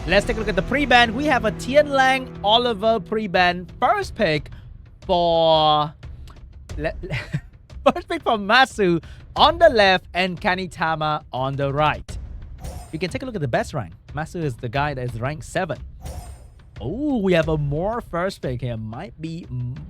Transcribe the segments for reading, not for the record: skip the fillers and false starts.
Let's take a look at the pre-ban. We have a Tianlang Oliver pre-ban. First pick for MATSU on the left and KANITAMA on the right. You can take a look at the best rank. MATSU is the guy that is ranked 7. Oh, we have a more first pick here. Might be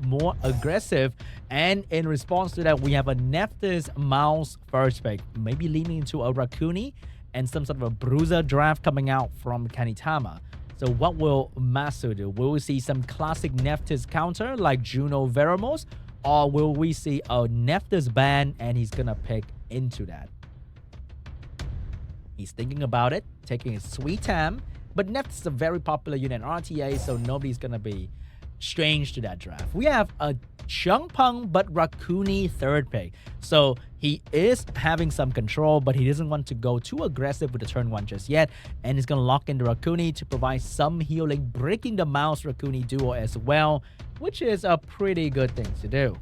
more aggressive. And in response to that, we have a Nephthys Mouse first pick. Maybe leaning into a Raccoon and some sort of a bruiser draft coming out from KANITAMA. So what will MATSU do? Will we see some classic Nephthys counter like Juno Veramos? Or will we see a Nephthys ban and he's gonna pick into that? He's thinking about it, taking his sweet time. But Nephthys is a very popular unit in RTA, so nobody's gonna be strange to that draft. We have a Chungpeng but Raccoon third pick. So he is having some control, but he doesn't want to go too aggressive with the turn 1 just yet. And he's gonna lock in the Raccoon to provide some healing, breaking the Mouse Raccoon duo as well, which is a pretty good thing to do.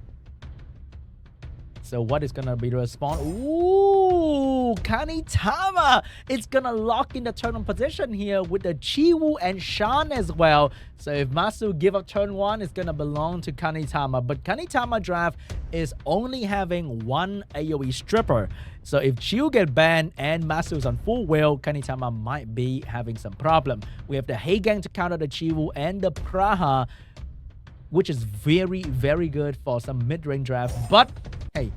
So what is going to be the response? Ooh, KANITAMA! It's going to lock in the turn 1 position here with the Chiwoo and Shan as well. So if MATSU give up turn 1, it's going to belong to KANITAMA. But KANITAMA draft is only having 1 AoE stripper. So if Chiu get banned and MATSU is on full wheel, KANITAMA might be having some problem. We have the Heigang to counter the Chiwoo and the Praha, which is very, very good for some mid-range draft. But hey,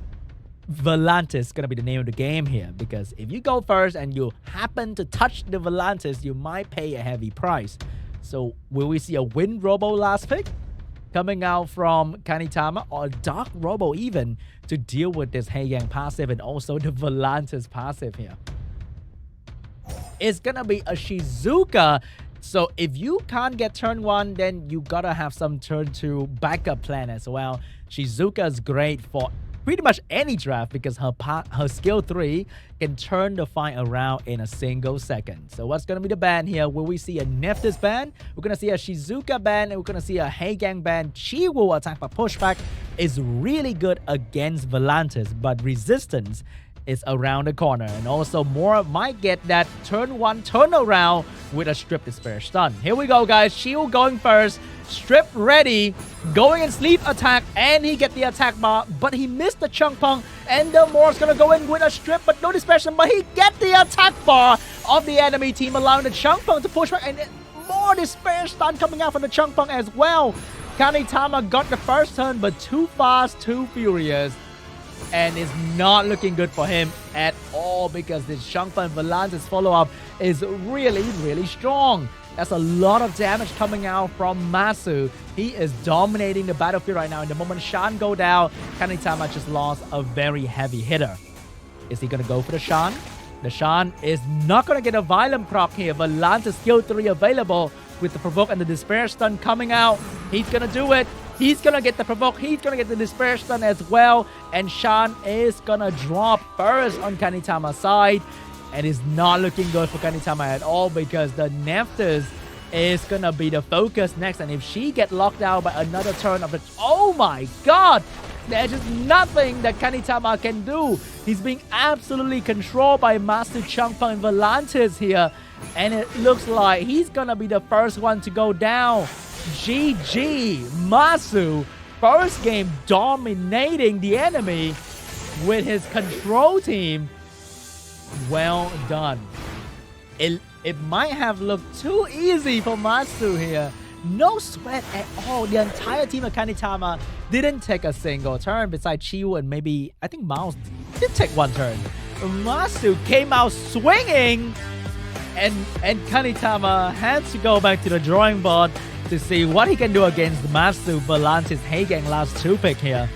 Volantis is going to be the name of the game here, because if you go first and you happen to touch the Volantis, you might pay a heavy price. So will we see a Wind Robo last pick coming out from KANITAMA, or a Dark Robo even, to deal with this Heigang passive and also the Volantis passive here? It's going to be a Shizuka. So if you can't get turn 1, then you gotta have some turn 2 backup plan as well. Shizuka is great for pretty much any draft because her skill 3 can turn the fight around in a single second. So what's gonna be the ban here? Will we see a Nephthys ban? We're gonna see a Shizuka ban, and we're gonna see a Heigang ban. Chiwoo attack by pushback is really good against Volantis, but resistance is around the corner. And also more might get that turn 1 turnaround with a Strip Despair stun. Here we go, guys. Shield going first. Strip ready. Going in sleep attack. And he get the attack bar. But he missed the Chungpeng. And the Moore's gonna go in with a Strip. But no Despair stun. But he get the attack bar of the enemy team, allowing the Chungpeng to push back. And more Despair stun coming out from the Chungpeng as well. KANITAMA got the first turn, but too fast, too furious. And it's not looking good for him at all, because this Chungpeng Volantis follow-up is really, really strong. That's a lot of damage coming out from MATSU. He is dominating the battlefield right now. In the moment Shan go down, KANITAMA just lost a very heavy hitter. Is he going to go for the Shan? The Shan is not going to get a violent proc here. Volantis skill 3 available with the provoke and the despair stun coming out. He's going to do it. He's going to get the provoke. He's going to get the despair stun as well. And Shan is going to drop first on KANITAMA's side. And it's not looking good for KANITAMA at all, because the Nephthys is going to be the focus next. And if she get locked out by another turn of the... Oh my god! There's just nothing that KANITAMA can do. He's being absolutely controlled by MATSU, Chungpeng, and Volantis here. And it looks like he's going to be the first one to go down. GG, MATSU, first game dominating the enemy with his control team. Well done. It might have looked too easy for MATSU here. No sweat at all. The entire team of KANITAMA didn't take a single turn, besides Chiwoo and maybe, I think Mouse did take 1 turn. MATSU came out swinging, and KANITAMA had to go back to the drawing board to see what he can do against MATSU, Volantis, Heigang last 2 pick here.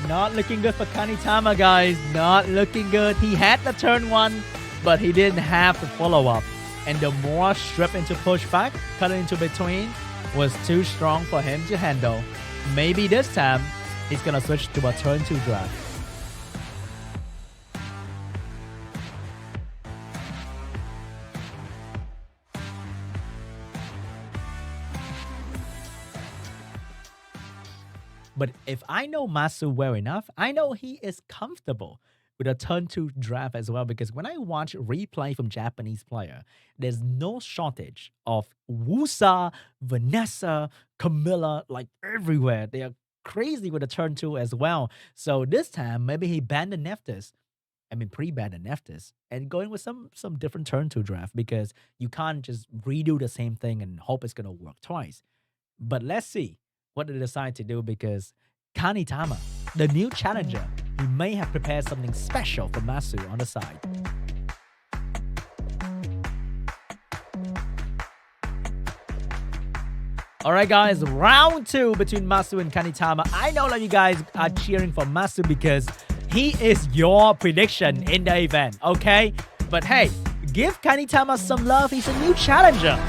Not looking good for KANITAMA, guys. Not looking good. He had the turn 1, but he didn't have the follow-up. And the more strip into pushback, cut into between, was too strong for him to handle. Maybe this time, he's gonna switch to a turn 2 draft. But if I know MATSU well enough, I know he is comfortable with a turn 2 draft as well, because when I watch replay from Japanese player, there's no shortage of Wusa, Vanessa, Camilla, like everywhere. They are crazy with a turn 2 as well. So this time, maybe he banned the Neftis. I mean, pre-banned the Neftis and going with some different turn 2 draft, because you can't just redo the same thing and hope it's going to work twice. But let's see what they decide to do, because KANITAMA, the new challenger, he may have prepared something special for MATSU on the side. All right, guys, round 2 between MATSU and KANITAMA. I know that you guys are cheering for MATSU because he is your prediction in the event, okay? But hey, give KANITAMA some love. He's a new challenger.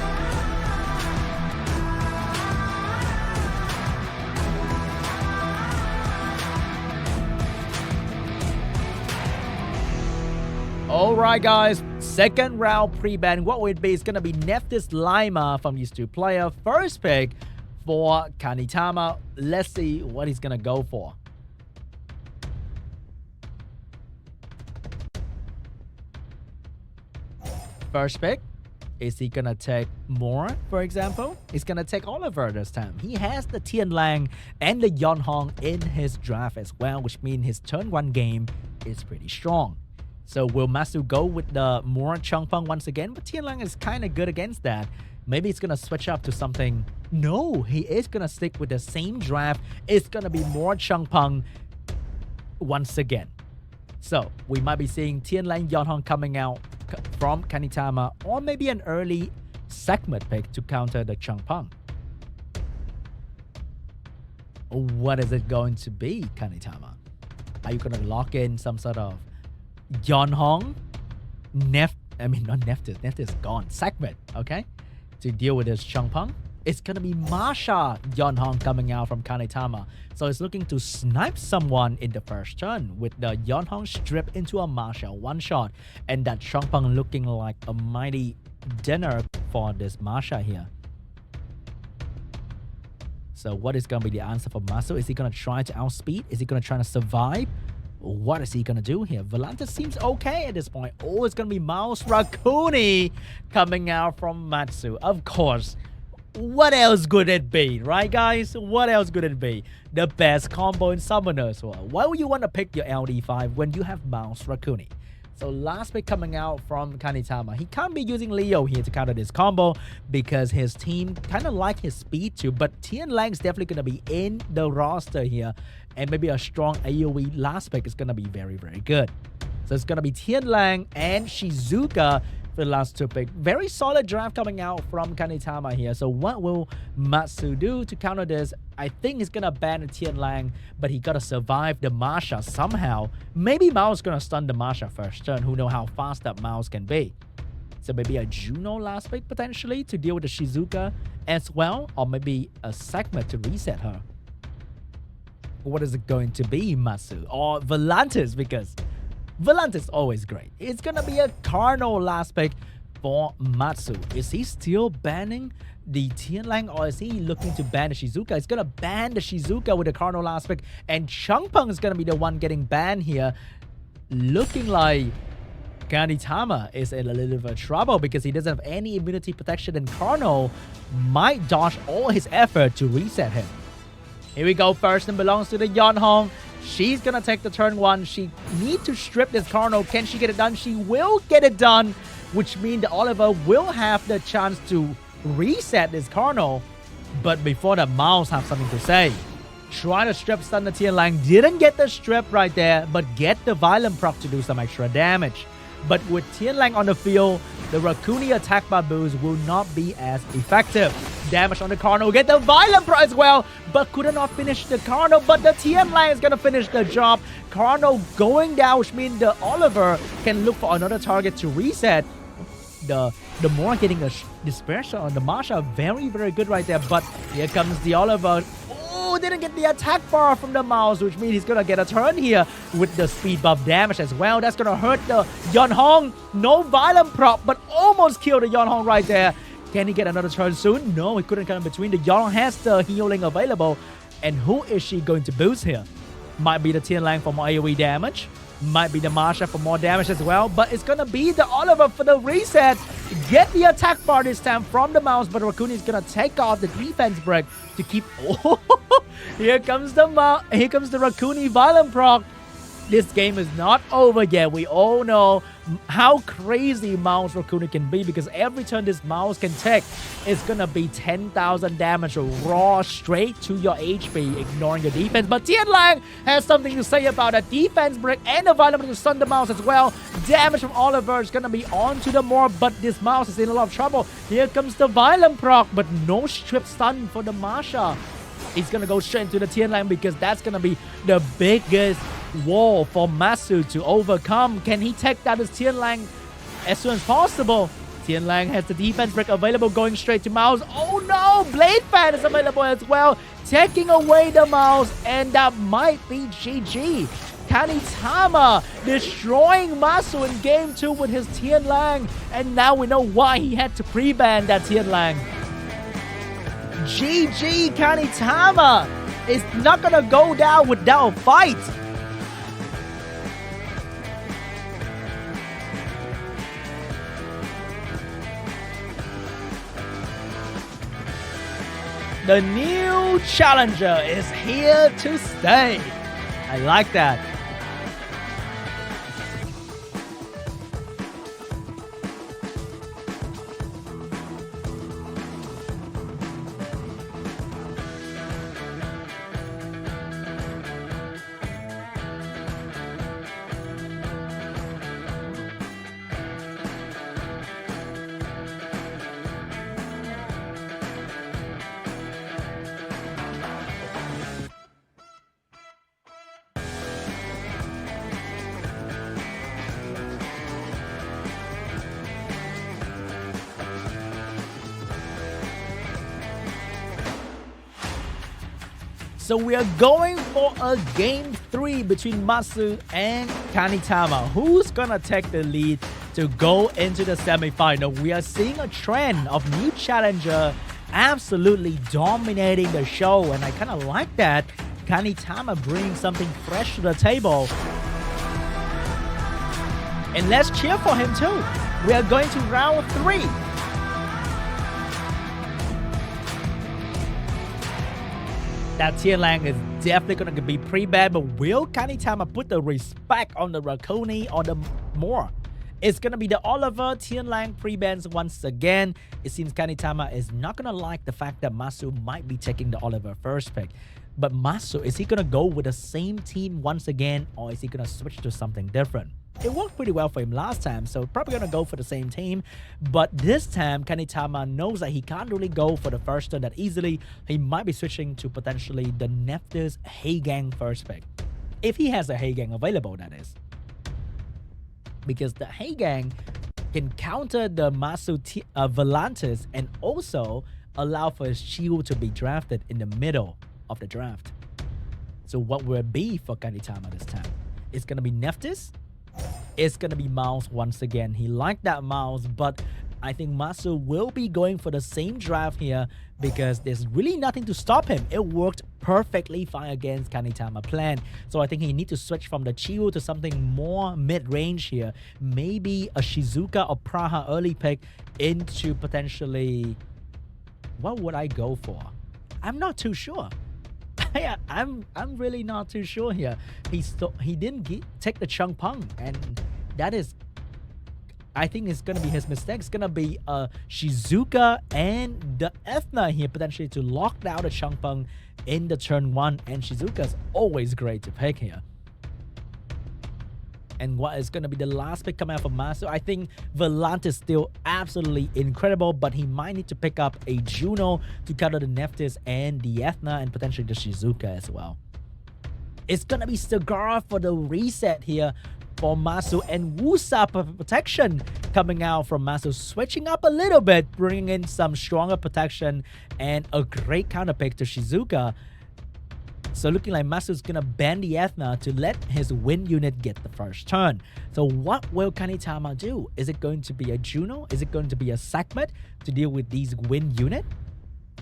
Alright guys, second round pre-ban. What would it be? It's gonna be Neftis Lima from these 2 players. First pick for KANITAMA. Let's see what he's gonna go for. First pick. Is he gonna take Moore, for example? He's gonna take Oliver this time. He has the Tian Lang and the Yonhong in his draft as well, which means his turn 1 game is pretty strong. So will MATSU go with the more Changpeng once again? But Tian Lang is kind of good against that. Maybe it's going to switch up to something. No, he is going to stick with the same draft. It's going to be more Changpeng once again. So we might be seeing Tian Lang Yonhong coming out from KANITAMA, or maybe an early segment pick to counter the Changpeng. What is it going to be, KANITAMA? Are you going to lock in some sort of Yonhong, not Neftis. Neftis is gone. Segment, okay? To deal with this Changpeng. It's gonna be Masha Yonhong coming out from KANITAMA. So it's looking to snipe someone in the first turn with the Yonhong strip into a Masha one shot. And that Changpeng looking like a mighty dinner for this Masha here. So what is gonna be the answer for MATSU? Is he gonna try to outspeed? Is he gonna try to survive? What is he gonna do here? Volantis seems okay at this point. Oh, it's gonna be Mouse Rakuni coming out from MATSU. Of course. What else could it be, right, guys? What else could it be? The best combo in Summoners World. Why would you want to pick your LD5 when you have Mouse Rakuni? So last pick coming out from KANITAMA. He can't be using Leo here to counter this combo because his team kind of like his speed too. But Tian Lang's definitely going to be in the roster here. And maybe a strong AoE last pick is going to be very, very good. So it's going to be Tian Lang and Shizuka for the last 2 picks. Very solid draft coming out from KANITAMA here. So what will MATSU do to counter this? I think he's going to ban Tian Lang, but he got to survive the Masha somehow. Maybe Mao's going to stun the Masha first turn. Who knows how fast that Mouse can be. So maybe a Juno last pick potentially to deal with the Shizuka as well. Or maybe a segment to reset her. What is it going to be, MATSU? Or Volantis, because Volantis always great. It's going to be a Carno last pick for MATSU. Is he still banning the Tian Lang, or is he looking to ban the Shizuka? He's going to ban the Shizuka with the Carno last pick, and Changpeng is going to be the one getting banned here. Looking like KANITAMA is in a little bit of trouble because he doesn't have any immunity protection, and Carno might dodge all his effort to reset him. Here we go. First and belongs to the Yonhong. She's gonna take the turn 1. She needs to strip this Carno. Can she get it done? She will get it done, which means that Oliver will have the chance to reset this Carno. But before the Mouse have something to say. Try to strip stun the Tian Lang. Didn't get the strip right there, but get the Violent proc to do some extra damage. But with Tian Lang on the field, the Rakuni attack by boost will not be as effective. Damage on the Carno, get the Violent Pro as well, but could not finish the Carno, but the Tian Lang is going to finish the job. Carno going down, which means the Oliver can look for another target to reset. The more getting a dispersion on the Masha, very, very good right there, but here comes the Oliver. Oh, didn't get the attack bar from the Mouse, which means he's going to get a turn here with the speed buff damage as well. That's going to hurt the Yonhong. No Violent prop, but almost killed the Yonhong right there. Can he get another turn soon? No, he couldn't come in between. The Yonhong has the healing available. And who is she going to boost here? Might be the Tian Lang for more AoE damage. Might be the Masha for more damage as well. But it's gonna be the Oliver for the reset. Get the attack bar this time from the mouse. But Raccoon is gonna take off the defense break to keep... Oh, here comes the Raccoon Violent proc. This game is not over yet. We all know how crazy Mouse Raccoon can be, because every turn this mouse can take, it's gonna be 10,000 damage raw straight to your HP, ignoring the defense. But Tian Lang has something to say about that defense break and the violent to stun the mouse as well. Damage from Oliver is gonna be onto the more, but this mouse is in a lot of trouble. Here comes the violent proc, but no strip stun for the Masha. He's gonna go straight into the Tian Lang, because that's gonna be the biggest wall for MATSU to overcome. Can he take down this Tian Lang as soon as possible? Tian Lang has the defense break available, going straight to mouse. Oh no, Blade Fan is available as well, taking away the mouse, and that might be GG. KANITAMA destroying MATSU in game 2 with his Tian Lang, and now we know why he had to pre-ban that Tian Lang. GG KANITAMA is not gonna go down without a fight. The new challenger is here to stay. I like that. So we are going for a game 3 between MATSU and KANITAMA. Who's gonna take the lead to go into the semi-final? We are seeing a trend of new challenger absolutely dominating the show, and I kind of like that. KANITAMA bringing something fresh to the table. And let's cheer for him too. We are going to round 3. That Tian Lang is definitely going to be pre-banned, but will KANITAMA put the respect on the Raccoon or the more? It's going to be the Oliver Tian Lang pre-bans once again. It seems KANITAMA is not going to like the fact that MATSU might be taking the Oliver first pick. But MATSU, is he going to go with the same team once again, or is he going to switch to something different? It worked pretty well for him last time, so probably going to go for the same team. But this time, KANITAMA knows that he can't really go for the first turn that easily. He might be switching to potentially the Nephthys Heigang first pick. If he has a Heigang available, that is. Because the Heigang can counter the MATSU Volantis and also allow for his shield to be drafted in the middle of the draft. So what will it be for KANITAMA this time? It's going to be Nephthys. It's going to be Mouse once again. He liked that Mouse, but I think MATSU will be going for the same draft here because there's really nothing to stop him. It worked perfectly fine against KANITAMA plan. So I think he needs to switch from the Chiyu to something more mid-range here. Maybe a Shizuka or Praha early pick into potentially... What would I go for? I'm not too sure. Yeah, I'm really not too sure here. He didn't take the Changpeng, and that is, I think it's gonna be his mistake. It's gonna be Shizuka and the Ethna here potentially to lock down the Changpeng in the turn 1, and Shizuka's always great to pick here. And what is going to be the last pick coming out for MATSU? I think Volant is still absolutely incredible, but he might need to pick up a Juno to counter the Nephthys and the Ethna and potentially the Shizuka as well. It's going to be Sagara for the reset here for MATSU, and Wusa for protection coming out from MATSU, switching up a little bit, bringing in some stronger protection and a great counter pick to Shizuka. So looking like MATSU's gonna ban the Ethna to let his wind unit get the first turn. So what will KANITAMA do? Is it going to be a Juno? Is it going to be a Sekhmet to deal with these wind unit?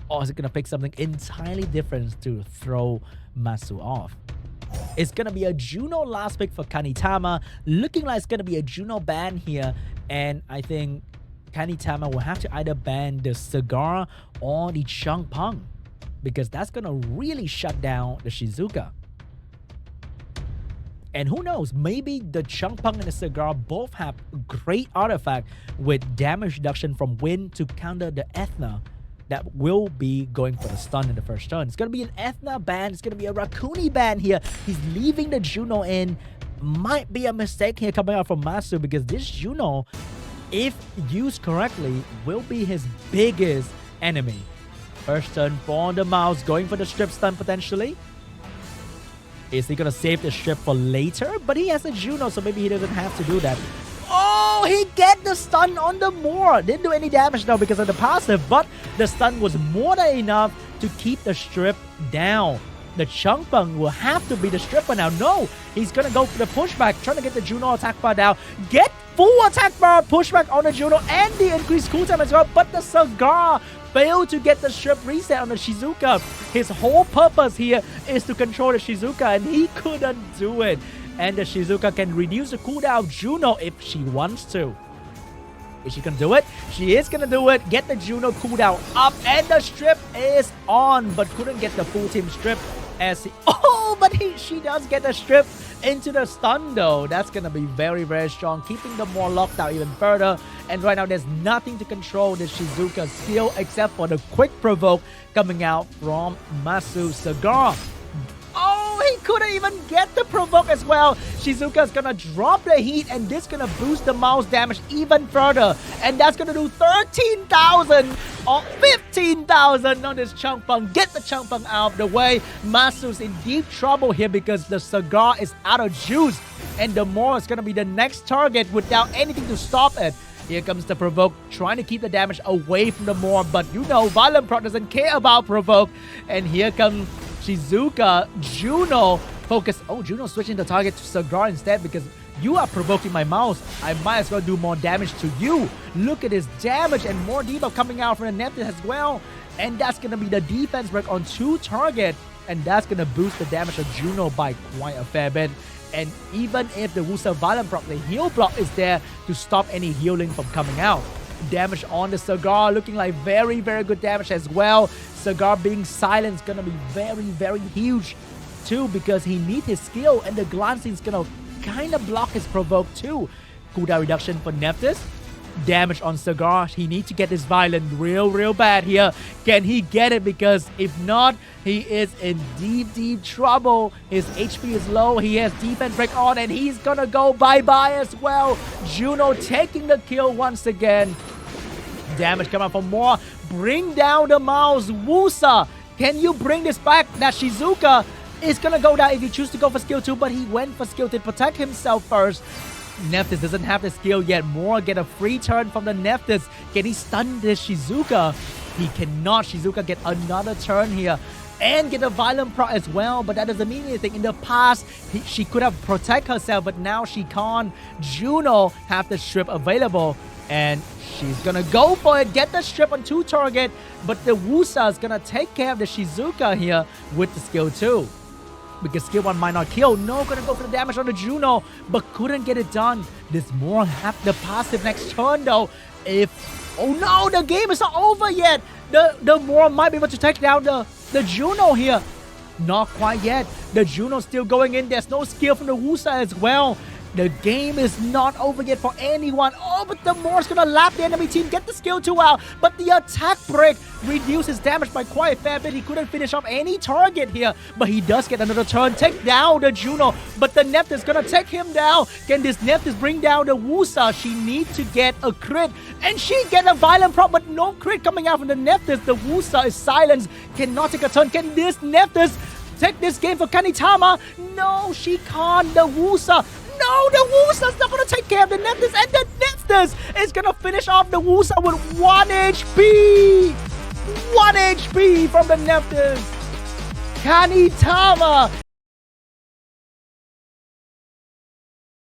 Or is it going to pick something entirely different to throw MATSU off? It's going to be a Juno last pick for KANITAMA. Looking like it's going to be a Juno ban here. And I think KANITAMA will have to either ban the Cigar or the Changpeng, because that's going to really shut down the Shizuka. And who knows, maybe the Changpeng and the Cigar both have great artifact with damage reduction from wind to counter the Ethna that will be going for the stun in the first turn. It's going to be an Ethna ban. It's going to be a Rakuni ban here. He's leaving the Juno in. Might be a mistake here coming out from MATSU, because this Juno, if used correctly, will be his biggest enemy. First turn for the mouse, going for the strip stun potentially. Is he going to save the strip for later? But he has a Juno, so maybe he doesn't have to do that. Oh, he get the stun on the Moor. Didn't do any damage though because of the passive, but the stun was more than enough to keep the strip down. The Changpeng will have to be the stripper now. No, he's going to go for the pushback, trying to get the Juno attack bar down. Get full attack bar pushback on the Juno and the increased cooldown as well, but the Cigar failed to get the strip reset on the Shizuka. His whole purpose here is to control the Shizuka, and he couldn't do it. And the Shizuka can reduce the cooldown of Juno if she wants to. Is she gonna do it? She is gonna do it. Get the Juno cooldown up, and the strip is on, but couldn't get the full team strip as he... Oh, but she does get the strip into the stun though. That's gonna be very, very strong, keeping them more locked out even further. And right now there's nothing to control the Shizuka skill except for the quick provoke coming out from MATSU Cigar. Oh, he couldn't even get the provoke as well. Shizuka's gonna drop the heat, and this gonna boost the mouse damage even further. And that's gonna do 13,000 or 15,000 on this Changpeng. Get the Changpeng out of the way. MATSU's in deep trouble here because the Cigar is out of juice. And the Moor is gonna be the next target without anything to stop it. Here comes the provoke, trying to keep the damage away from the Moor. But you know, Violent Proc doesn't care about provoke. And here comes Shizuka. Juno focus. Oh, Juno switching the target to Cigar instead because you are provoking my mouse. I might as well do more damage to you. Look at his damage, and more debuff coming out from the Nephthys as well. And that's going to be the defense break on 2 targets. And that's going to boost the damage of Juno by quite a fair bit. And even if the Wusa Violent Proc, the heal block is there to stop any healing from coming out. Damage on the Cigar, looking like very, very good damage as well. Cigar being silent is going to be very, very huge too, because he needs his skill, and the glancing is going to kind of block his provoke too. Cooldown reduction for Nephthys. Damage on Cigar. He needs to get this Violent real bad here. Can he get it? Because if not, he is in deep, deep trouble. His HP is low. He has defense break on, and he's gonna go bye-bye as well. Juno taking the kill once again. Damage coming from more. Bring down the mouse. Wusa, can you bring this back? That Shizuka is gonna go down if you choose to go for skill 2, but he went for skill to protect himself first. Nephthys doesn't have the skill yet. Moore get a free turn from the Nephthys. Can he stun this Shizuka? He cannot. Shizuka get another turn here and get a Violent Proc as well, but that doesn't mean anything. In the past, she could have protect herself, but now she can't. Juno have the strip available, and she's gonna go for it. Get the strip on 2 target, but the Wusa is gonna take care of the Shizuka here with the skill 2. Because skill 1 might not kill. No, gonna go for the damage on the Juno, but couldn't get it done. This Moore have the passive next turn though. Oh no, the game is not over yet. The Moore might be able to take down the Juno here. Not quite yet. The Juno still going in. There's no skill from the Wusa as well. The game is not over yet for anyone. Oh, but the Moore's gonna lap the enemy team, get the skill 2 out. But the attack break reduces damage by quite a fair bit. He couldn't finish off any target here, but he does get another turn. Take down the Juno, but the Nephthys is gonna take him down. Can this Nephthys bring down the Wusa? She needs to get a crit, and she get a Violent Proc, but no crit coming out from the Nephthys. The Wusa is silenced, cannot take a turn. Can this Nephthys take this game for KANITAMA? No, she can't. The Wusa. No, the Wusa's not going to take care of the Nephthys, and the Nephthys is going to finish off the Wusa with 1 HP. 1 HP from the Nephthys. KANITAMA